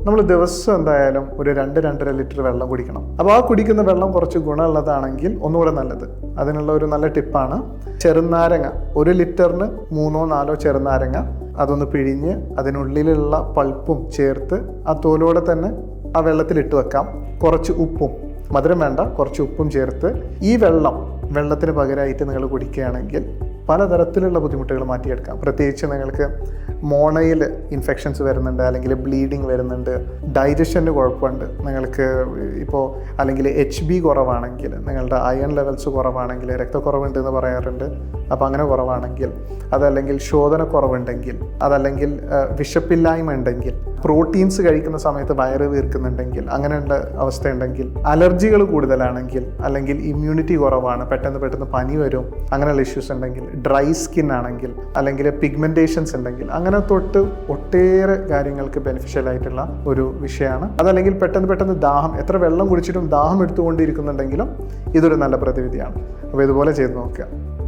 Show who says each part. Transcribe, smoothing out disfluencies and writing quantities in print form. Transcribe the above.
Speaker 1: നമ്മൾ ദിവസം എന്തായാലും ഒരു 2-2.5 ലിറ്റർ വെള്ളം കുടിക്കണം. അപ്പോൾ ആ കുടിക്കുന്ന വെള്ളം കുറച്ച് ഗുണമുള്ളതാണെങ്കിൽ ഒന്നുകൂടെ നല്ലത്. അതിനുള്ള ഒരു നല്ല ടിപ്പാണ് ചെറുനാരങ്ങ. 1 ലിറ്ററിന് 3-4 ചെറുനാരങ്ങ അതൊന്ന് പിഴിഞ്ഞ് അതിനുള്ളിലുള്ള പൾപ്പും ചേർത്ത് ആ തോലോടെ തന്നെ ആ വെള്ളത്തിലിട്ട് വെക്കാം. കുറച്ച് ഉപ്പും, മധുരം വേണ്ട, കുറച്ച് ഉപ്പും ചേർത്ത് ഈ വെള്ളത്തിന് പകരമായിട്ട് നിങ്ങൾ കുടിക്കുകയാണെങ്കിൽ പലതരത്തിലുള്ള ബുദ്ധിമുട്ടുകൾ മാറ്റിയെടുക്കാം. പ്രത്യേകിച്ച് നിങ്ങൾക്ക് മോണയിൽ ഇൻഫെക്ഷൻസ് വരുന്നുണ്ട്, അല്ലെങ്കിൽ ബ്ലീഡിങ് വരുന്നുണ്ട്, ഡൈജഷന് കുഴപ്പമുണ്ട് നിങ്ങൾക്ക് ഇപ്പോൾ, അല്ലെങ്കിൽ HB കുറവാണെങ്കിൽ, നിങ്ങളുടെ അയൺ ലെവൽസ് കുറവാണെങ്കിൽ, രക്തക്കുറവുണ്ട് എന്ന് പറയാറുണ്ട്, അപ്പോൾ അങ്ങനെ കുറവാണെങ്കിൽ, അതല്ലെങ്കിൽ ശോധനക്കുറവുണ്ടെങ്കിൽ, അതല്ലെങ്കിൽ വിശപ്പില്ലായ്മ ഉണ്ടെങ്കിൽ, പ്രോട്ടീൻസ് കഴിക്കുന്ന സമയത്ത് വയറ് വീർക്കുന്നുണ്ടെങ്കിൽ, അങ്ങനെയുള്ള അവസ്ഥയുണ്ടെങ്കിൽ, അലർജികൾ കൂടുതലാണെങ്കിൽ, അല്ലെങ്കിൽ ഇമ്മ്യൂണിറ്റി കുറവാണ്, പെട്ടെന്ന് പനി വരും, അങ്ങനെയുള്ള ഇഷ്യൂസ് ഉണ്ടെങ്കിൽ, ഡ്രൈ സ്കിൻ ആണെങ്കിൽ, അല്ലെങ്കിൽ പിഗ്മെന്റേഷൻസ് ഉണ്ടെങ്കിൽ, അങ്ങനെ തൊട്ട് ഒട്ടേറെ കാര്യങ്ങൾക്ക് ബെനിഫിഷ്യൽ ആയിട്ടുള്ള ഒരു വിഷയമാണ്. അതല്ലെങ്കിൽ പെട്ടെന്ന് ദാഹം, എത്ര വെള്ളം കുടിച്ചിട്ടും ദാഹം എടുത്തുകൊണ്ടിരിക്കുന്നുണ്ടെങ്കിലും ഇതൊരു നല്ല പ്രതിവിധിയാണ്. അപ്പോൾ ഇതുപോലെ ചെയ്ത് നോക്കുക.